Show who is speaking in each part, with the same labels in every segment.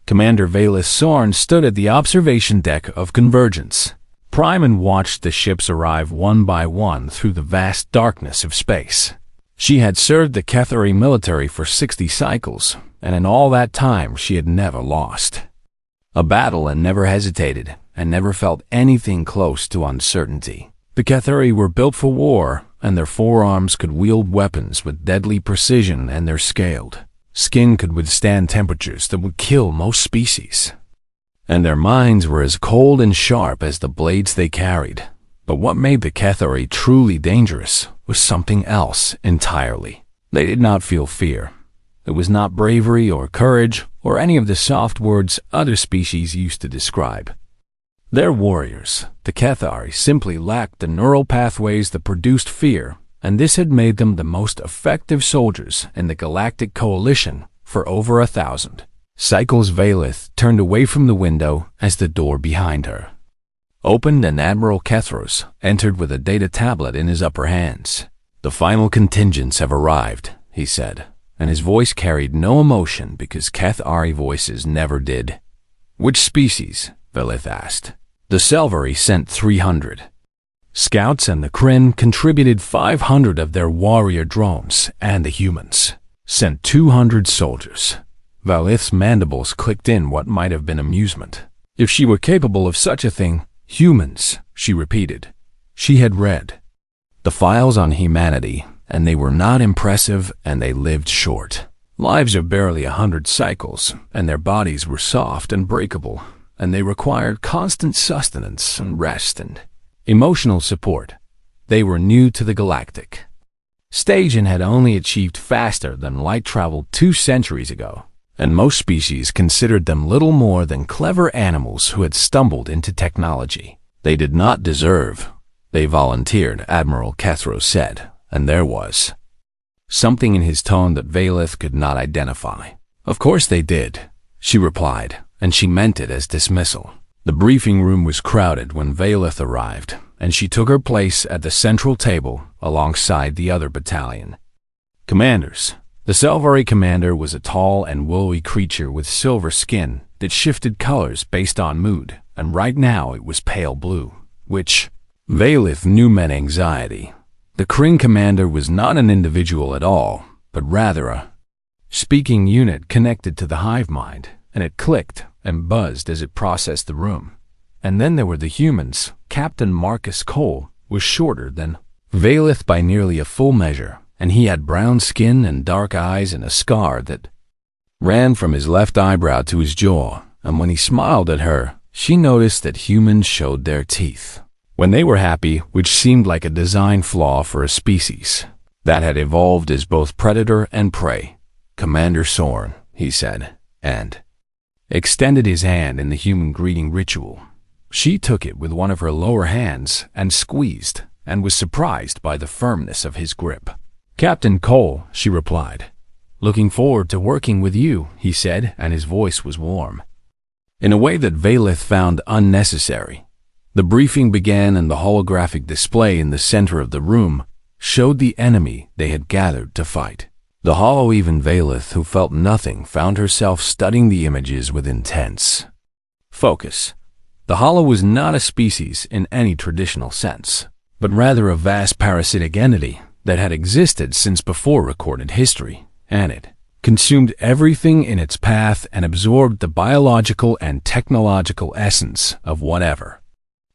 Speaker 1: Commander Valith Sorn stood at the observation deck of Convergence. Priman watched the ships arrive one by one through the vast darkness of space. She had served the Kethari military for 60 cycles, and in all that time she had never lost a battle and never hesitated, and never felt anything close to uncertainty. The Kethari were built for war, and their forearms could wield weapons with deadly precision, and their scaled skin could withstand temperatures that would kill most species. And their minds were as cold and sharp as the blades they carried. But what made the Kethari truly dangerous was something else entirely. They did not feel fear. It was not bravery or courage or any of the soft words other species used to describe. Their warriors, the Kethari, simply lacked the neural pathways that produced fear, and this had made them the most effective soldiers in the Galactic Coalition for over 1,000 cycles. Valith turned away from the window as the door behind her opened, and Admiral Kethros entered with a data tablet in his upper hands. "The final contingents have arrived," he said, and his voice carried no emotion because Kethari voices never did. "Which species?" Valith asked. "The Selvari sent 300. Scouts, and the Kryn contributed 500 of their warrior drones, and the humans sent 200 soldiers." Valith's mandibles clicked in what might have been amusement. If she were capable of such a thing, humans, she repeated. She had read the files on humanity, and they were not impressive, and they lived short lives of barely 100 cycles, and their bodies were soft and breakable, and they required constant sustenance and rest and emotional support. They were new to the galactic stage and had only achieved faster than light travel 2 centuries ago, and most species considered them little more than clever animals who had stumbled into technology. "They did not deserve. They volunteered," Admiral Kethros said, and there was something in his tone that Valith could not identify. "Of course they did," she replied, and she meant it as dismissal. The briefing room was crowded when Valith arrived, and she took her place at the central table alongside the other battalion commanders. The Selvari commander was a tall and woolly creature with silver skin that shifted colors based on mood, and right now it was pale blue, which Valith knew meant anxiety. The Kryn commander was not an individual at all, but rather a speaking unit connected to the hive mind, and it clicked and buzzed as it processed the room. And then there were the humans. Captain Marcus Cole was shorter than Valith by nearly a full measure, and he had brown skin and dark eyes and a scar that ran from his left eyebrow to his jaw, and when he smiled at her, she noticed that humans showed their teeth when they were happy, which seemed like a design flaw for a species that had evolved as both predator and prey. "Commander Sorn," he said, and extended his hand in the human greeting ritual. She took it with one of her lower hands and squeezed, and was surprised by the firmness of his grip. "Captain Cole," she replied. "Looking forward to working with you," he said, and his voice was warm in a way that Valith found unnecessary. The briefing began, and the holographic display in the center of the room showed the enemy they had gathered to fight. The hollow, even Valith, who felt nothing, found herself studying the images with intense focus. The hollow was not a species in any traditional sense, but rather a vast parasitic entity that had existed since before recorded history, and it consumed everything in its path and absorbed the biological and technological essence of whatever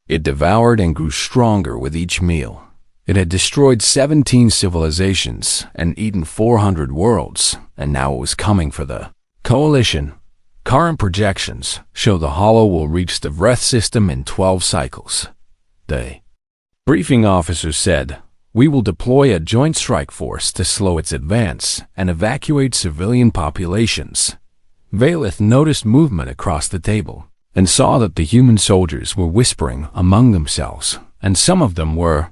Speaker 1: it devoured, and grew stronger with each meal. It had destroyed 17 civilizations and eaten 400 worlds, and now it was coming for the Coalition. Current projections show the hollow will reach the Vreth system in 12 cycles. The briefing officer said, "We will deploy a joint strike force to slow its advance and evacuate civilian populations." Valith noticed movement across the table and saw that the human soldiers were whispering among themselves, and some of them were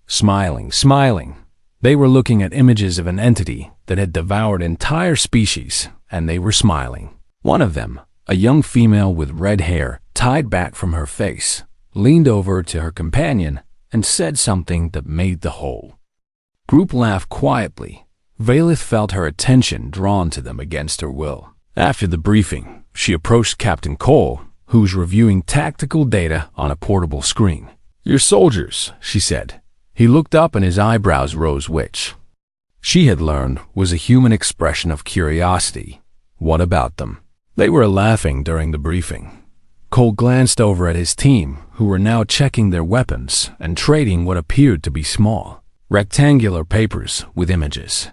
Speaker 1: smiling. They were looking at images of an entity that had devoured entire species, and they were smiling. One of them, a young female with red hair tied back from her face, leaned over to her companion and said something that made the whole group laugh quietly. Valith felt her attention drawn to them against her will. After the briefing, She approached Captain Cole, who was reviewing tactical data on a portable screen. "Your soldiers," she said. He looked up and his eyebrows rose, which she had learned was a human expression of curiosity. What about them? They were laughing during the briefing. Cole glanced over at his team, who were now checking their weapons and trading what appeared to be small, rectangular papers with images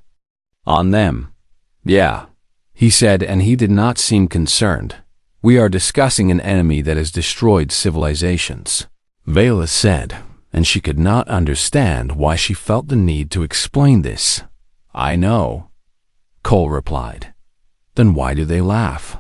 Speaker 1: on them. "Yeah," he said, and he did not seem concerned. "We are discussing an enemy that has destroyed civilizations," Vela said, and she could not understand why she felt the need to explain this. "I know," Cole replied. "Then why do they laugh?"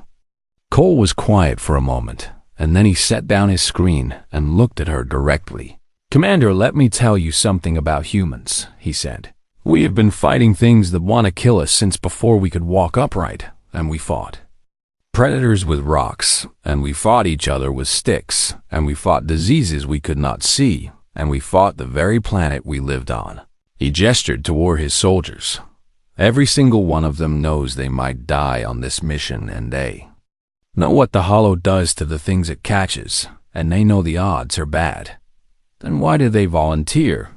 Speaker 1: Cole was quiet for a moment, and then he set down his screen and looked at her directly. "Commander, let me tell you something about humans," he said. "We have been fighting things that want to kill us since before we could walk upright, and we fought predators with rocks, and we fought each other with sticks, and we fought diseases we could not see, and we fought the very planet we lived on." He gestured toward his soldiers. "Every single one of them knows they might die on this mission, and they know what the Hollow does to the things it catches, and they know the odds are bad. Then why do they volunteer?"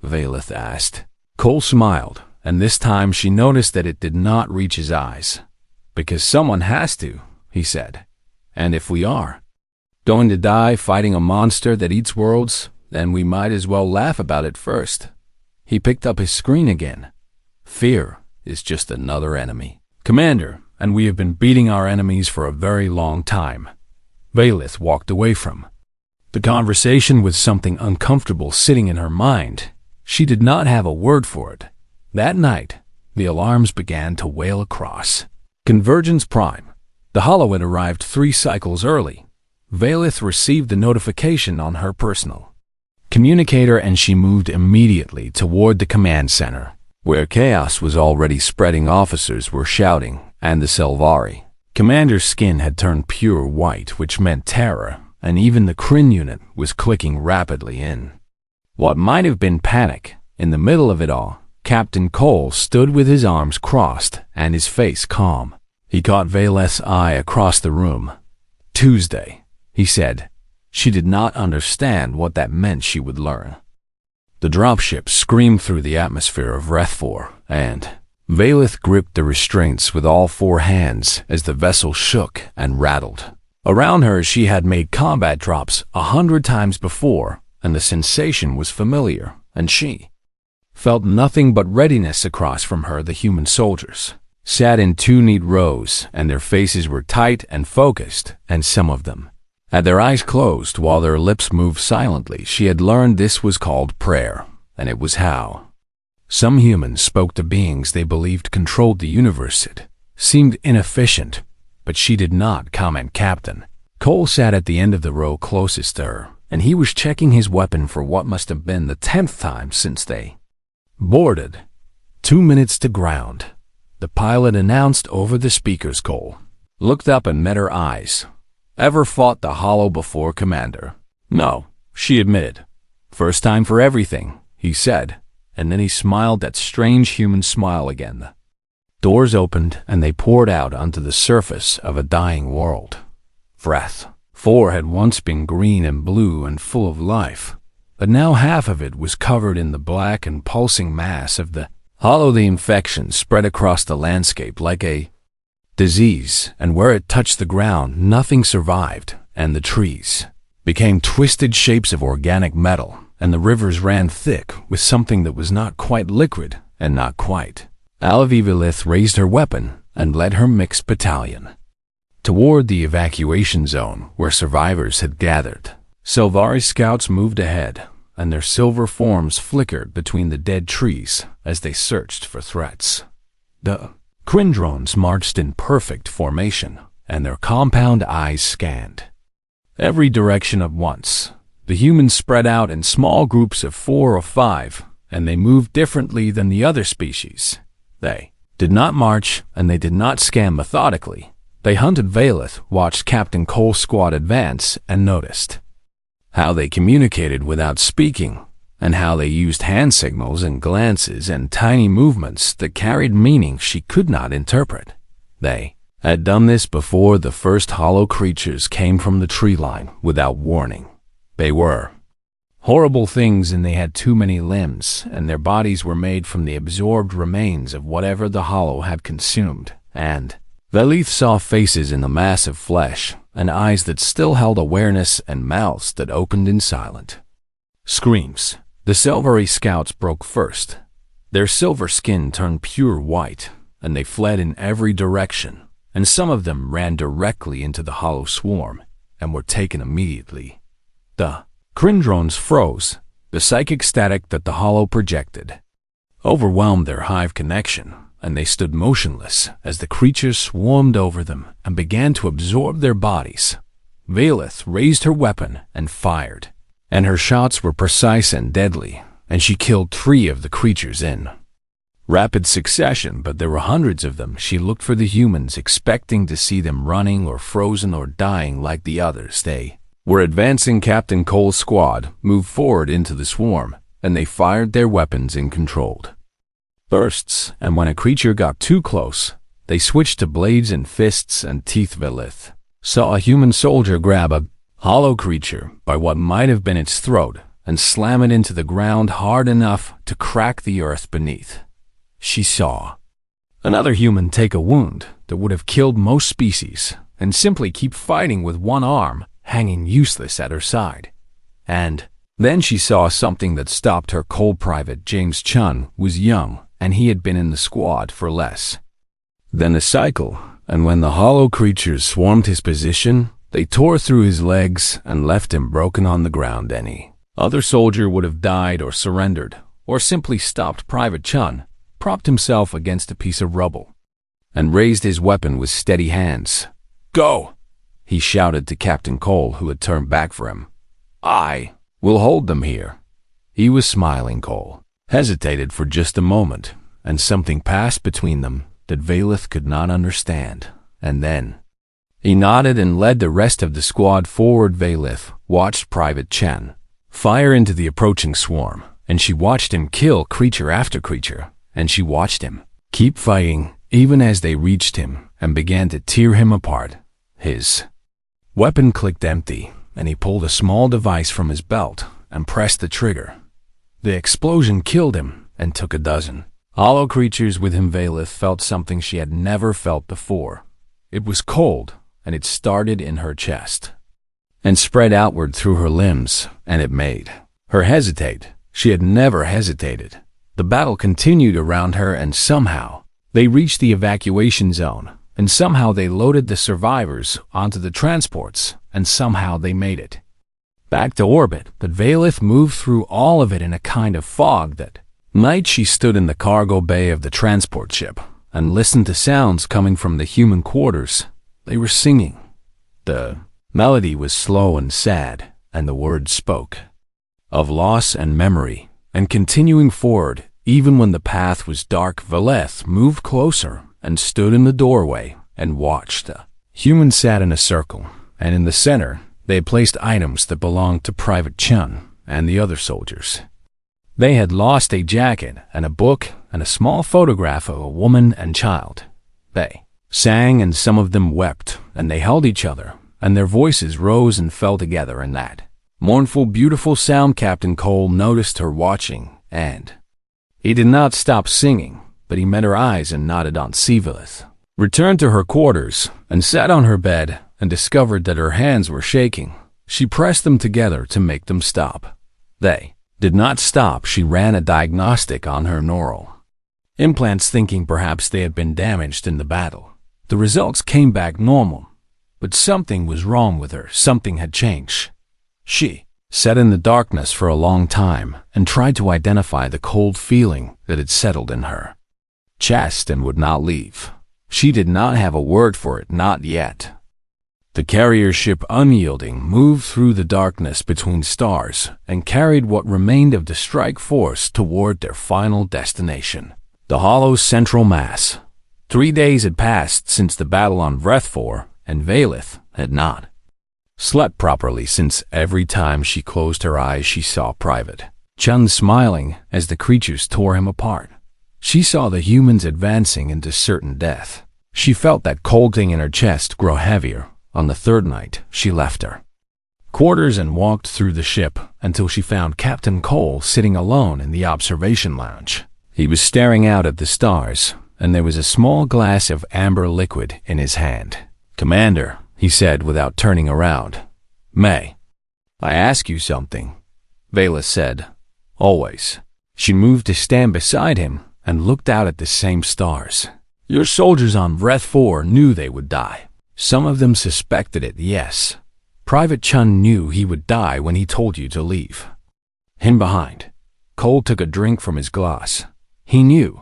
Speaker 1: Valeth asked. Cole smiled, and this time she noticed that it did not reach his eyes. "Because someone has to," he said. "And if we are going to die fighting a monster that eats worlds, then we might as well laugh about it first." He picked up his screen again. "Fear is just another enemy, Commander, and we have been beating our enemies for a very long time." Valeth walked away from the conversation with something uncomfortable sitting in her mind. She did not have a word for it. That night, the alarms began to wail across Convergence Prime. The Hollow had arrived 3 cycles early. Valeth received the notification on her personal communicator, and she moved immediately toward the command center, where chaos was already spreading. Officers were shouting, and the Selvari commander's skin had turned pure white, which meant terror, and even the Kryn unit was clicking rapidly in what might have been panic. In the middle of it all, Captain Cole stood with his arms crossed and his face calm. He caught Valeth's eye across the room. "Tuesday," he said. She did not understand what that meant. She would learn. The dropship screamed through the atmosphere of Rethfor, and Valeth gripped the restraints with all 4 hands as the vessel shook and rattled. Around her she had made combat drops 100 times before, and the sensation was familiar, and she felt nothing but readiness. Across from her, the human soldiers sat in 2 neat rows, and their faces were tight and focused, and some of them had their eyes closed while their lips moved silently. She had learned this was called prayer, and it was how some humans spoke to beings they believed controlled the universe. It seemed inefficient, but she did not comment. Captain Cole sat at the end of the row closest to her, and he was checking his weapon for what must have been the 10th time since they boarded. 2 minutes to ground, the pilot announced over the speakers. Cole looked up and met her eyes. "Ever fought the Hollow before, Commander?" "No," she admitted. "First time for everything," he said, and then he smiled that strange human smile again. The doors opened and they poured out onto the surface of a dying world. Rethfor had once been green and blue and full of life, but now half of it was covered in the black and pulsing mass of the Hollow. The infection spread across the landscape like a disease, and where it touched the ground, nothing survived, and the trees became twisted shapes of organic metal, and the rivers ran thick with something that was not quite liquid and not quite. Valeth raised her weapon and led her mixed battalion toward the evacuation zone where survivors had gathered. Selvari scouts moved ahead, and their silver forms flickered between the dead trees as they searched for threats. The Kryn drones marched in perfect formation, and their compound eyes scanned every direction at once. The humans spread out in small groups of 4 or 5, and they moved differently than the other species. They did not march, and they did not scan methodically. They hunted. Valeth watched Captain Cole's squad advance and noticed how they communicated without speaking, and how they used hand signals and glances and tiny movements that carried meaning she could not interpret. They had done this before the first hollow creatures came from the tree line without warning. They were horrible things, and they had too many limbs, and their bodies were made from the absorbed remains of whatever the hollow had consumed. And Velith saw faces in the mass of flesh, and eyes that still held awareness, and mouths that opened in silent screams. The silvery scouts broke first. Their silver skin turned pure white, and they fled in every direction, and some of them ran directly into the hollow swarm, and were taken immediately. The Crindrones froze. The psychic static that the hollow projected overwhelmed their hive connection, and they stood motionless as the creatures swarmed over them and began to absorb their bodies. Velith raised her weapon and fired, and her shots were precise and deadly, and she killed 3 of the creatures in rapid succession, but there were hundreds of them. She looked for the humans, expecting to see them running or frozen or dying like the others. They were advancing. Captain Cole's squad moved forward into the swarm, and they fired their weapons in controlled bursts, and when a creature got too close, they switched to blades and fists and teeth. Velith saw a human soldier grab a hollow creature by what might have been its throat and slam it into the ground hard enough to crack the earth beneath. She saw another human take a wound that would have killed most species and simply keep fighting with one arm hanging useless at her side. And then she saw something that stopped her. Cold Private James Chun was young, and he had been in the squad for less than a cycle, and when the hollow creatures swarmed his position, they tore through his legs and left him broken on the ground. Any other soldier would have died or surrendered, or simply stopped. Private Chun propped himself against a piece of rubble and raised his weapon with steady hands. "Go!" he shouted to Captain Cole, who had turned back for him. "I will hold them here." He was smiling. Cole hesitated for just a moment, and something passed between them that Velith could not understand, and then he nodded and led the rest of the squad forward. Velith watched Private Chen fire into the approaching swarm, and she watched him kill creature after creature, and she watched him keep fighting even as they reached him and began to tear him apart. His weapon clicked empty, and he pulled a small device from his belt and pressed the trigger. The explosion killed him and took a dozen hollow creatures with him. Velith felt something she had never felt before. It was cold, and it started in her chest and spread outward through her limbs, and it made her hesitate. She had never hesitated. The battle continued around her, and somehow they reached the evacuation zone, and somehow they loaded the survivors onto the transports, and somehow they made it back to orbit. But Velith moved through all of it in a kind of fog. That night she stood in the cargo bay of the transport ship and listened to sounds coming from the human quarters. They were singing. The melody was slow and sad, and the words spoke of loss and memory, and continuing forward even when the path was dark. Velith moved closer and stood in the doorway and watched. The humans sat in a circle, and in the center they had placed items that belonged to Private Chun and the other soldiers. They had lost a jacket and a book and a small photograph of a woman and child. They sang, and some of them wept, and they held each other, and their voices rose and fell together in that mournful, beautiful sound. Captain Cole noticed her watching, and he did not stop singing, but he met her eyes and nodded on. Velith returned to her quarters and sat on her bed and discovered that her hands were shaking. She pressed them together to make them stop. They did not stop. She ran a diagnostic on her neural implants, thinking perhaps they had been damaged in the battle. The results came back normal, but something was wrong with her. Something had changed. She sat in the darkness for a long time and tried to identify the cold feeling that had settled in her chest and would not leave. She did not have a word for it, not yet. The carrier ship, unyielding, moved through the darkness between stars and carried what remained of the strike force toward their final destination, the Hollow's central mass. 3 days had passed since the battle on Vrethfor, and Velith had not slept properly, since every time she closed her eyes she saw Private Chun smiling as the creatures tore him apart. She saw the humans advancing into certain death. She felt that cold thing in her chest grow heavier. On the third night, she left her quarters and walked through the ship until she found Captain Cole sitting alone in the observation lounge. He was staring out at the stars, and there was a small glass of amber liquid in his hand. "Commander," he said without turning around. "May I ask you something?" Vela said. "Always." She moved to stand beside him and looked out at the same stars. "Your soldiers on Vreth 4 knew they would die. Some of them suspected it, yes. Private Chun knew he would die when he told you to leave him behind." Cole took a drink from his glass. He knew,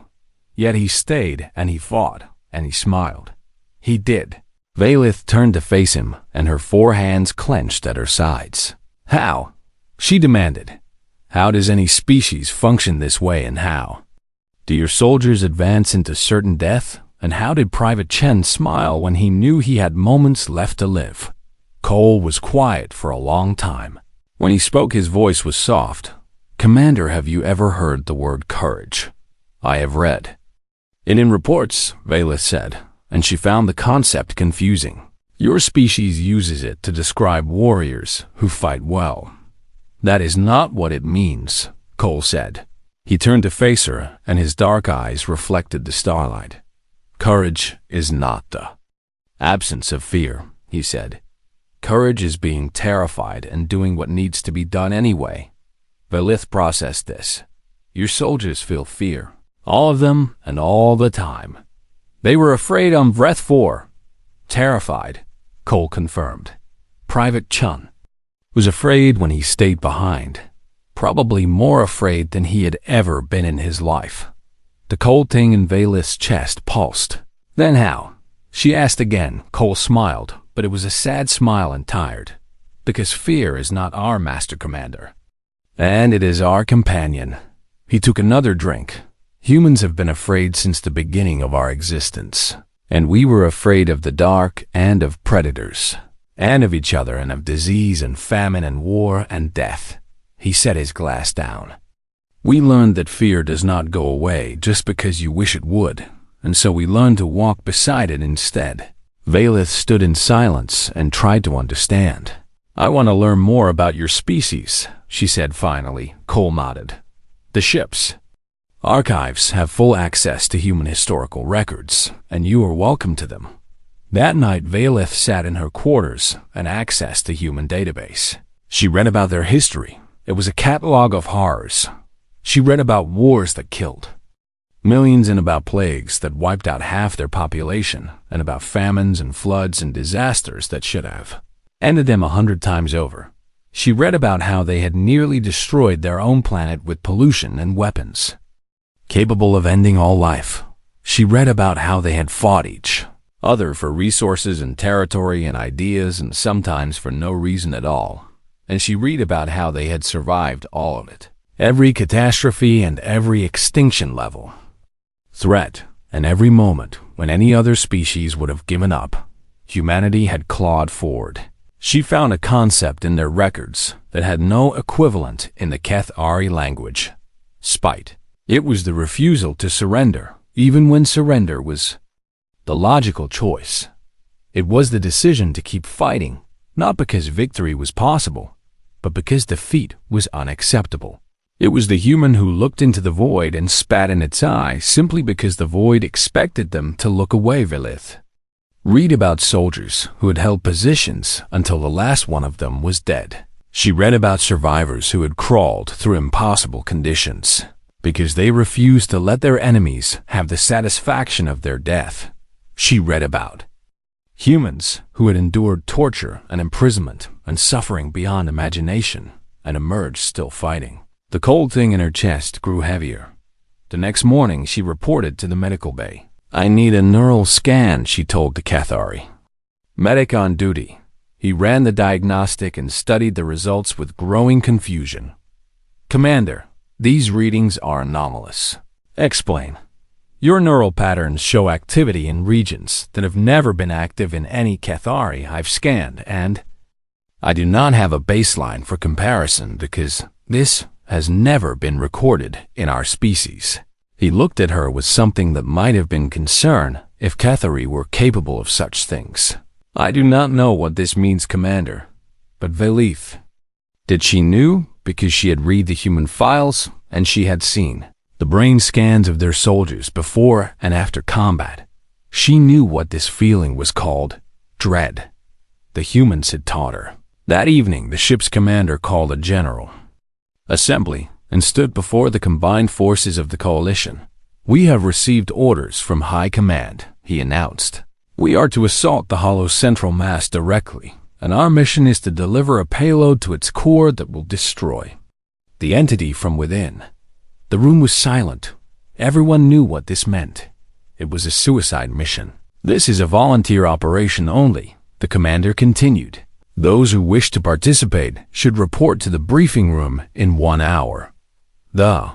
Speaker 1: yet he stayed and he fought, and he smiled. He did. Valith turned to face him, and her 4 hands clenched at her sides. "How?" she demanded. "How does any species function this way, and how do your soldiers advance into certain death? And how did Private Chen smile when he knew he had moments left to live?" Cole was quiet for a long time. When he spoke, his voice was soft. "Commander, have you ever heard the word courage?" "I have read it in reports," Vela said, and she found the concept confusing. "Your species uses it to describe warriors who fight well." "That is not what it means," Cole said. He turned to face her, and his dark eyes reflected the starlight. "Courage is not the absence of fear," he said. "Courage is being terrified and doing what needs to be done anyway." Valith processed this. "Your soldiers feel fear. All of them and all the time." "They were afraid on Vreth 4. Terrified," Cole confirmed. "Private Chun was afraid when he stayed behind. Probably more afraid than he had ever been in his life." The cold thing in Valith's chest pulsed. "Then how?" she asked again. Cole smiled, but it was a sad smile and tired. "Because fear is not our master commander. And it is our companion." He took another drink. "Humans have been afraid since the beginning of our existence. And we were afraid of the dark and of predators. And of each other and of disease and famine and war and death." He set his glass down. "We learned that fear does not go away just because you wish it would. And so we learned to walk beside it instead." Valith stood in silence and tried to understand. "I want to learn more about your species," she said finally. Cole nodded. "The ship's archives have full access to human historical records, and you are welcome to them." That night, Valith sat in her quarters and accessed the human database. She read about their history. It was a catalog of horrors. She read about wars that killed millions and about plagues that wiped out half their population, and about famines and floods and disasters that should have ended them 100 times over. She read about how they had nearly destroyed their own planet with pollution and weapons capable of ending all life. She read about how they had fought each other for resources and territory and ideas, and sometimes for no reason at all. And she read about how they had survived all of it. Every catastrophe and every extinction level threat, and every moment when any other species would have given up, humanity had clawed forward. She found a concept in their records that had no equivalent in the Keth-Ari language: spite. It was the refusal to surrender, even when surrender was the logical choice. It was the decision to keep fighting, not because victory was possible, but because defeat was unacceptable. It was the human who looked into the void and spat in its eye simply because the void expected them to look away. Valith read about soldiers who had held positions until the last one of them was dead. She read about survivors who had crawled through impossible conditions because they refused to let their enemies have the satisfaction of their death. She read about humans who had endured torture and imprisonment and suffering beyond imagination and emerged still fighting. The cold thing in her chest grew heavier. The next morning, she reported to the medical bay. "I need a neural scan," she told the Cathari medic on duty. He ran the diagnostic and studied the results with growing confusion. "Commander, these readings are anomalous." "Explain." "Your neural patterns show activity in regions that have never been active in any Cathari I've scanned, and I do not have a baseline for comparison because this has never been recorded in our species." He looked at her with something that might have been concern if Cathari were capable of such things. I do not know what this means, Commander, but Velith. Did she knew because she had read the human files and she had seen the brain scans of their soldiers before and after combat. She knew what this feeling was called, dread. The humans had taught her. That evening, the ship's commander called a general assembly and stood before the combined forces of the coalition. We have received orders from High Command, he announced. We are to assault the Hollow central mass directly, and our mission is to deliver a payload to its core that will destroy the entity from within. The room was silent. Everyone knew what this meant. It was a suicide mission. This is a volunteer operation only, the commander continued. Those who wish to participate should report to the briefing room in 1 hour. The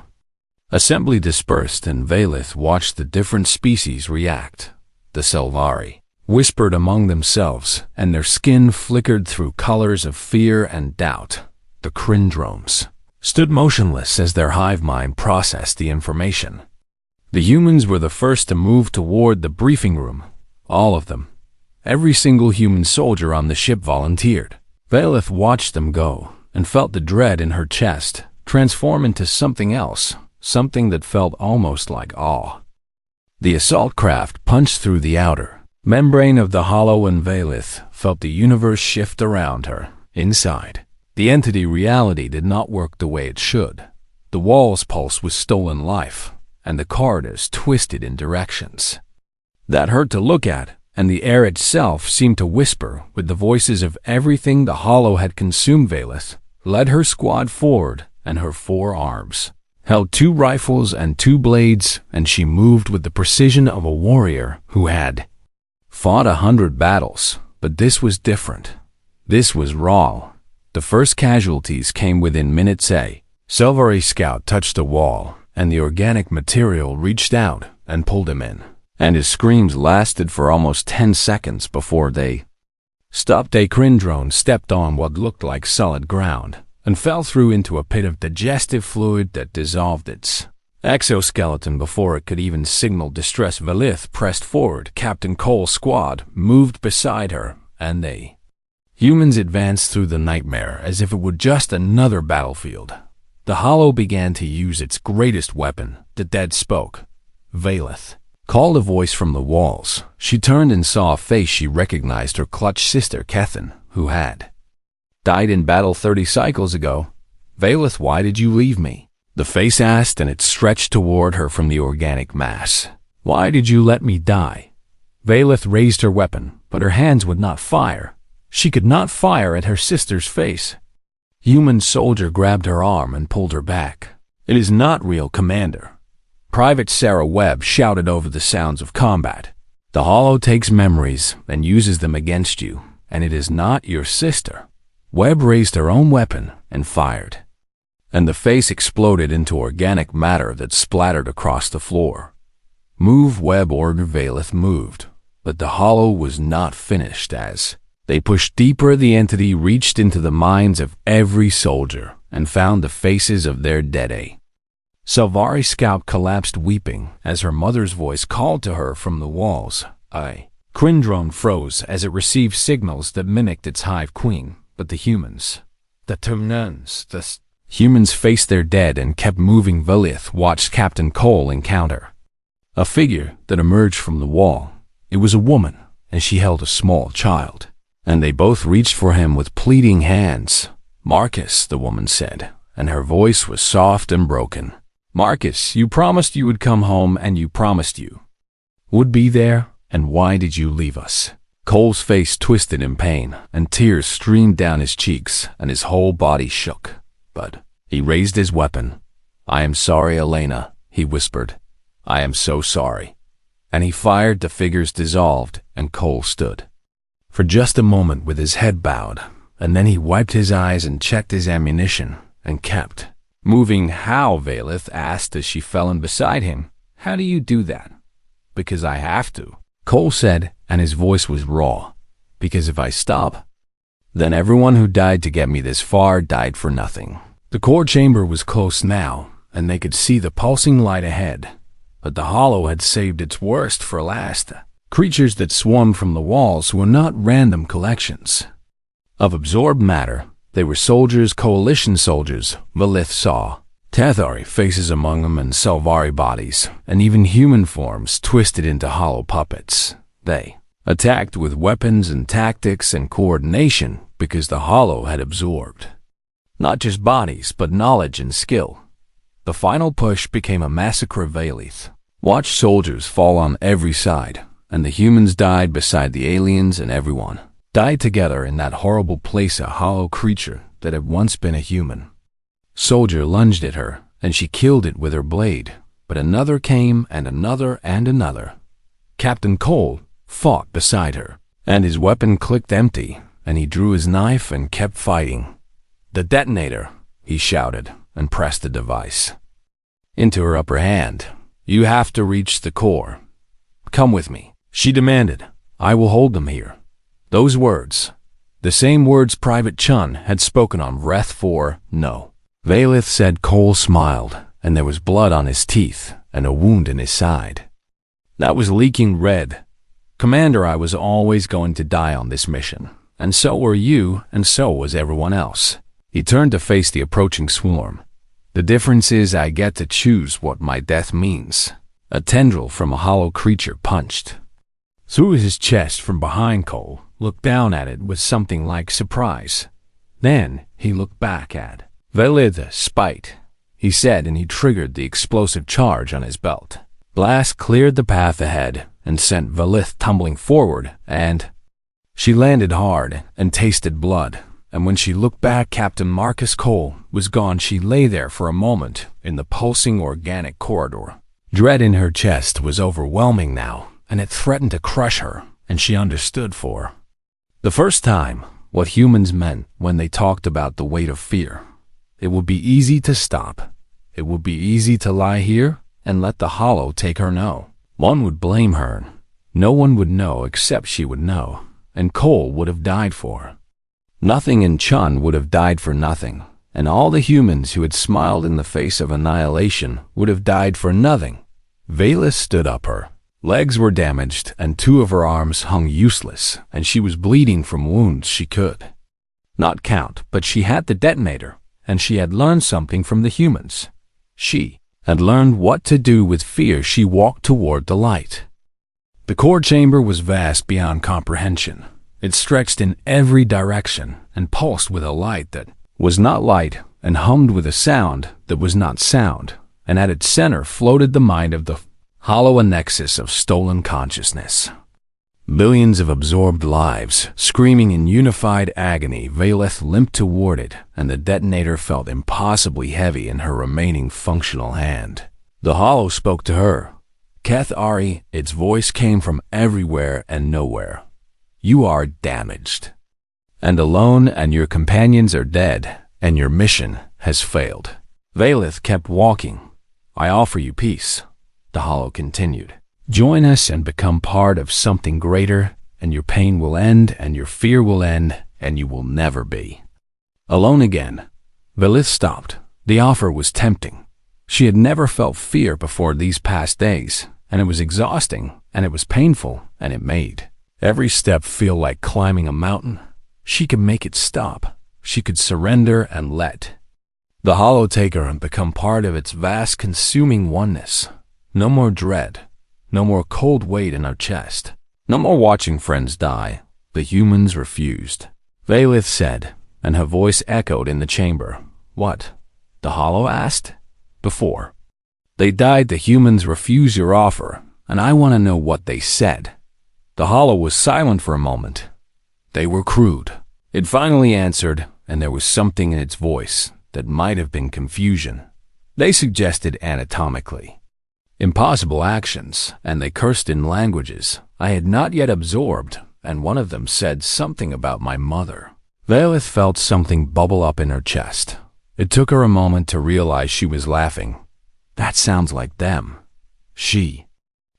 Speaker 1: assembly dispersed and Velith watched the different species react. The Selvari whispered among themselves, and their skin flickered through colors of fear and doubt. The Crindromes stood motionless as their hive mind processed the information. The humans were the first to move toward the briefing room, all of them. Every single human soldier on the ship volunteered. Velith watched them go and felt the dread in her chest transform into something else, something that felt almost like awe. The assault craft punched through the outer membrane of the hollow and Velith felt the universe shift around her. Inside, the entity reality did not work the way it should. The walls pulsed with stolen life, and the corridors twisted in directions that hurt to look at, and the air itself seemed to whisper with the voices of everything the hollow had consumed. Velith led her squad forward, and her 4 arms held 2 rifles and 2 blades, and she moved with the precision of a warrior who had fought 100 battles. But this was different. This was raw. The first casualties came within minutes. A Selvari scout touched a wall, and the organic material reached out and pulled him in. And his screams lasted for almost 10 seconds before they stopped. A Crindrone stepped on what looked like solid ground and fell through into a pit of digestive fluid that dissolved its exoskeleton before it could even signal distress. Velith pressed forward. Captain Cole's squad moved beside her, and the humans advanced through the nightmare as if it were just another battlefield. The hollow began to use its greatest weapon. The dead spoke. Velith called a voice from the walls. She turned and saw a face she recognized, her clutch sister Kethin, who had died in battle 30 cycles ago. Velith, why did you leave me? The face asked, and it stretched toward her from the organic mass. Why did you let me die? Velith raised her weapon, but her hands would not fire. She could not fire at her sister's face. Human soldier grabbed her arm and pulled her back. It is not real, Commander. Private Sarah Webb shouted over the sounds of combat. The hollow takes memories and uses them against you, and it is not your sister. Webb raised her own weapon and fired, and the face exploded into organic matter that splattered across the floor. Move, Webb ordered. Velith moved, but the hollow was not finished. As they pushed deeper, the entity reached into the minds of every soldier and found the faces of their dead. A Selvari scout collapsed weeping as her mother's voice called to her from the walls. A Crindrone froze as it received signals that mimicked its hive queen, but the humans faced their dead and kept moving. Velith watched Captain Cole encounter a figure that emerged from the wall. It was a woman, and she held a small child, and they both reached for him with pleading hands. Marcus, the woman said, and her voice was soft and broken. Marcus, you promised you would come home, and you promised you would be there, and why did you leave us? Cole's face twisted in pain, and tears streamed down his cheeks, and his whole body shook. But he raised his weapon. I am sorry, Elena, he whispered. I am so sorry. And he fired. The figures dissolved, and Cole stood for just a moment with his head bowed, and then he wiped his eyes and checked his ammunition, and kept moving. How? Velith asked as she fell in beside him. How do you do that? Because I have to, Cole said, and his voice was raw. Because if I stop, then everyone who died to get me this far died for nothing. The core chamber was close now, and they could see the pulsing light ahead. But the hollow had saved its worst for last. Creatures that swarmed from the walls were not random collections of absorbed matter. They were soldiers, coalition soldiers, Valith saw. Tathari faces among them and Selvari bodies, and even human forms twisted into hollow puppets. They attacked with weapons and tactics and coordination because the hollow had absorbed not just bodies, but knowledge and skill. The final push became a massacre of Valith. Watch soldiers fall on every side, and the humans died beside the aliens, and everyone died together in that horrible place, a hollow creature that had once been a human. Soldier lunged at her, and she killed it with her blade, but another came, and another, and another. Captain Cole fought beside her, and his weapon clicked empty, and he drew his knife and kept fighting. "The detonator," he shouted, and pressed the device into her upper hand. "You have to reach the core. Come with me," she demanded. "I will hold them here." Those words, the same words Private Chun had spoken on Wrath 4, no. Valith said. Cole smiled, and there was blood on his teeth and a wound in his side that was leaking red. "Commander, I was always going to die on this mission, and so were you, and so was everyone else." He turned to face the approaching swarm. "The difference is I get to choose what my death means." A tendril from a hollow creature punched through his chest from behind. Cole looked down at it with something like surprise. Then he looked back at Valith. "Spite," he said, and he triggered the explosive charge on his belt. Blast cleared the path ahead and sent Valith tumbling forward, and she landed hard and tasted blood. And when she looked back, Captain Marcus Cole was gone. She lay there for a moment in the pulsing organic corridor. Dread in her chest was overwhelming now, and it threatened to crush her, and she understood for the first time what humans meant when they talked about the weight of fear. It would be easy to stop. It would be easy to lie here and let the hollow take her. No one would blame her. No one would know except she would know, and Cole would have died for her. Nothing in Chun would have died for nothing, and all the humans who had smiled in the face of annihilation would have died for nothing. Valith stood up. Her legs were damaged, and two of her arms hung useless, and she was bleeding from wounds she could not count. But she had the detonator, and she had learned something from the humans. She had learned what to do with fear. She walked toward the light. The core chamber was vast beyond comprehension. It stretched in every direction and pulsed with a light that was not light, and hummed with a sound that was not sound, and at its center floated the mind of the hollow, a nexus of stolen consciousness. Billions of absorbed lives, screaming in unified agony. Valith limped toward it, and the detonator felt impossibly heavy in her remaining functional hand. The hollow spoke to her. Cathari, its voice came from everywhere and nowhere. "You are damaged and alone, and your companions are dead, and your mission has failed." Valith kept walking. "I offer you peace," the hollow continued. "Join us and become part of something greater, and your pain will end, and your fear will end, and you will never be alone again." Valith stopped. The offer was tempting. She had never felt fear before these past days, and it was exhausting, and it was painful, and it made every step feel like climbing a mountain. She could make it stop. She could surrender and let the hollow take her and become part of its vast, consuming oneness. No more dread. No more cold weight in her chest. No more watching friends die. The humans refused. Valith said, and her voice echoed in the chamber. "What?" the hollow asked. "Before they died, the humans refused your offer, and I want to know what they said." The hollow was silent for a moment. "They were crude." It finally answered, and there was something in its voice that might have been confusion. "They suggested anatomically impossible actions, and they cursed in languages I had not yet absorbed, and one of them said something about my mother." Valith felt something bubble up in her chest. It took her a moment to realize she was laughing. "That sounds like them," she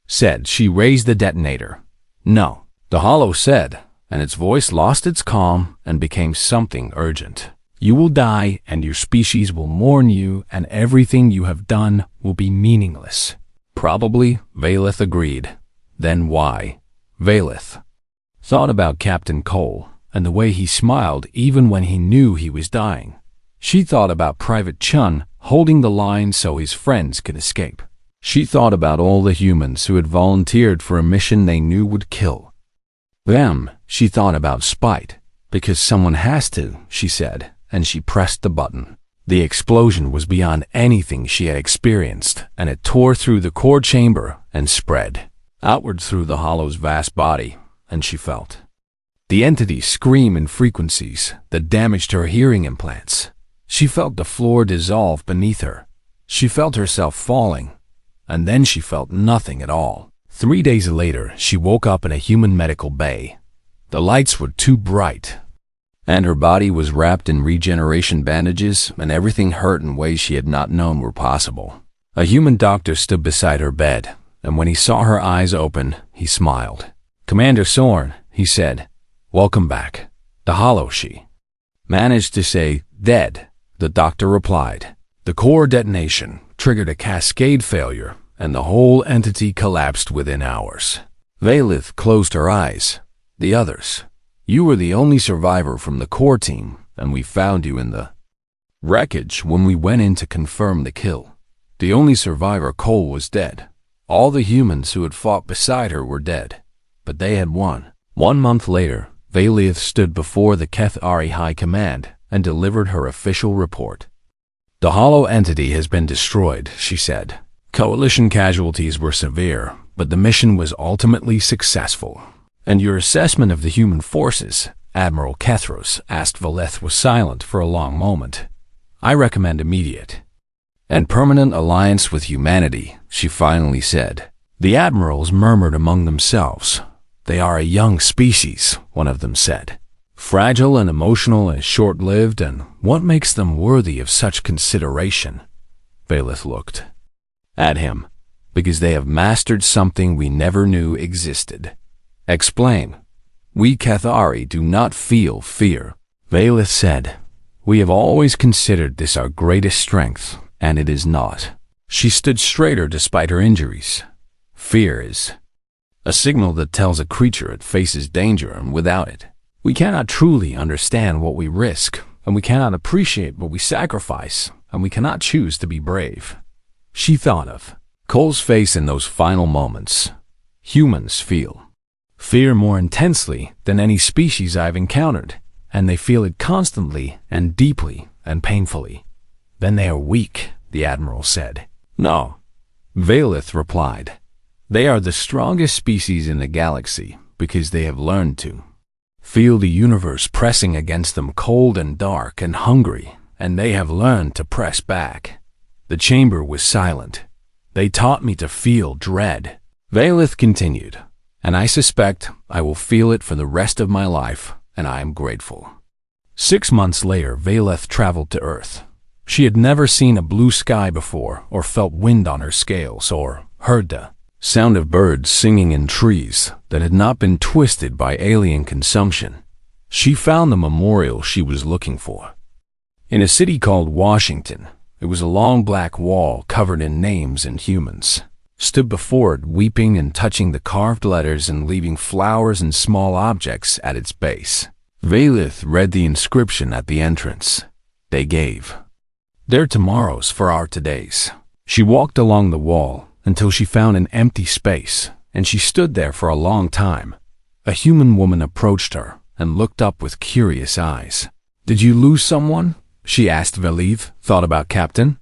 Speaker 1: said. She raised the detonator. "No," the hollow said, and its voice lost its calm and became something urgent. "You will die, and your species will mourn you, and everything you have done will be meaningless." "Probably," Valith agreed. "Then why Valith thought about Captain Cole and the way he smiled even when he knew he was dying. She thought about Private Chun holding the line so his friends could escape. She thought about all the humans who had volunteered for a mission they knew would kill them. She thought about spite, because someone has to, she said, and she pressed the button. The explosion was beyond anything she had experienced, and it tore through the core chamber and spread outward through the hollow's vast body, and she felt the entity scream in frequencies that damaged her hearing implants. She felt the floor dissolve beneath her. She felt herself falling, and then she felt nothing at all. 3 days later, she woke up in a human medical bay. The lights were too bright, and her body was wrapped in regeneration bandages, and everything hurt in ways she had not known were possible. A human doctor stood beside her bed, and when he saw her eyes open, he smiled. "Commander Sorn," he said, "welcome back." The hollow she managed to say, "Dead," the doctor replied. The core detonation triggered a cascade failure, and the whole entity collapsed within hours. Valith closed her eyes. "The others. You were the only survivor from the core team, and we found you in the wreckage when we went in to confirm the kill. The only survivor, Cole, was dead. All the humans who had fought beside her were dead, but they had won." 1 month later, Valith stood before the Kethari High Command and delivered her official report. "The hollow entity has been destroyed," she said. "Coalition casualties were severe, but the mission was ultimately successful." "And your assessment of the human forces?" Admiral Kethros asked. Valith was silent for a long moment. "I recommend immediate and permanent alliance with humanity," she finally said. The admirals murmured among themselves. "They are a young species," one of them said. "Fragile and emotional and short-lived, and what makes them worthy of such consideration?" Valith looked at him. "Because they have mastered something we never knew existed." "Explain." "We Kethari do not feel fear," Valith said. "We have always considered this our greatest strength, and it is not." She stood straighter despite her injuries. "Fear is a signal that tells a creature it faces danger, and without it, we cannot truly understand what we risk, and we cannot appreciate what we sacrifice, and we cannot choose to be brave." She thought of Cole's face in those final moments. Humans feel fear more intensely than any species I've encountered, and they feel it constantly and deeply and painfully. "Then they are weak," the Admiral said. "No," Valith replied. "They are the strongest species in the galaxy because they have learned to feel the universe pressing against them, cold and dark and hungry, and they have learned to press back." The chamber was silent. "They taught me to feel dread," Valith continued, "and I suspect I will feel it for the rest of my life, and I am grateful." 6 months later, Valith traveled to Earth. She had never seen a blue sky before, or felt wind on her scales, or heard the sound of birds singing in trees that had not been twisted by alien consumption. She found the memorial she was looking for in a city called Washington. It was a long black wall covered in names and humans. Stood before it, weeping and touching the carved letters and leaving flowers and small objects at its base. Valith read the inscription at the entrance. "They gave their tomorrows for our todays." She walked along the wall until she found an empty space, and she stood there for a long time. A human woman approached her and looked up with curious eyes. "Did you lose someone?" she asked. Valith thought about Captain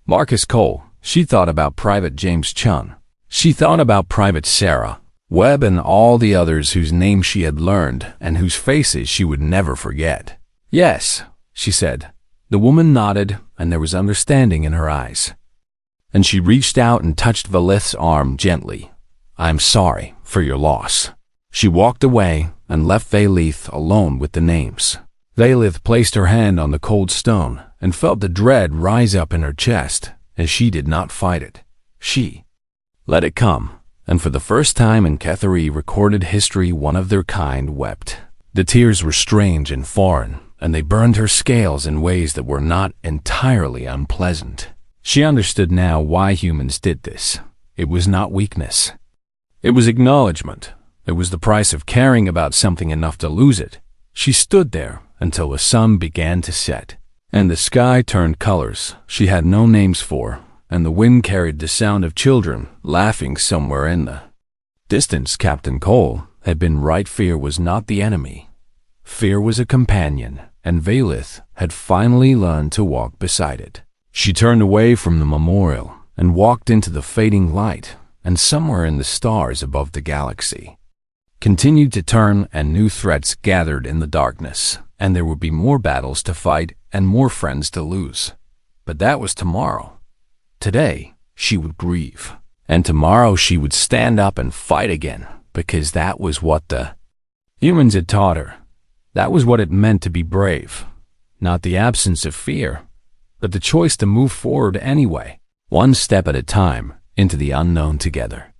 Speaker 1: Marcus Cole. She thought about Private James Chun. She thought about Private Sarah Webb and all the others whose names she had learned and whose faces she would never forget. "Yes," she said. The woman nodded, and there was understanding in her eyes. And she reached out and touched Valith's arm gently. "I'm sorry for your loss." She walked away and left Valith alone with the names. Valith placed her hand on the cold stone and felt the dread rise up in her chest. As she did not fight it, she let it come, and for the first time in Kethari recorded history, one of their kind wept. The tears were strange and foreign, and they burned her scales in ways that were not entirely unpleasant. She understood now why humans did this. It was not weakness. It was acknowledgement. It was the price of caring about something enough to lose it. She stood there until the sun began to set, and the sky turned colors she had no names for, and the wind carried the sound of children laughing somewhere in the distance. Captain Cole had been right. Fear was not the enemy. Fear was a companion, and Valith had finally learned to walk beside it. She turned away from the memorial and walked into the fading light, and somewhere in the stars above the galaxy continued to turn, and new threats gathered in the darkness, and there would be more battles to fight and more friends to lose. But that was tomorrow. Today, she would grieve, and tomorrow she would stand up and fight again, because that was what the humans had taught her. That was what it meant to be brave. Not the absence of fear, but the choice to move forward anyway, one step at a time, into the unknown together.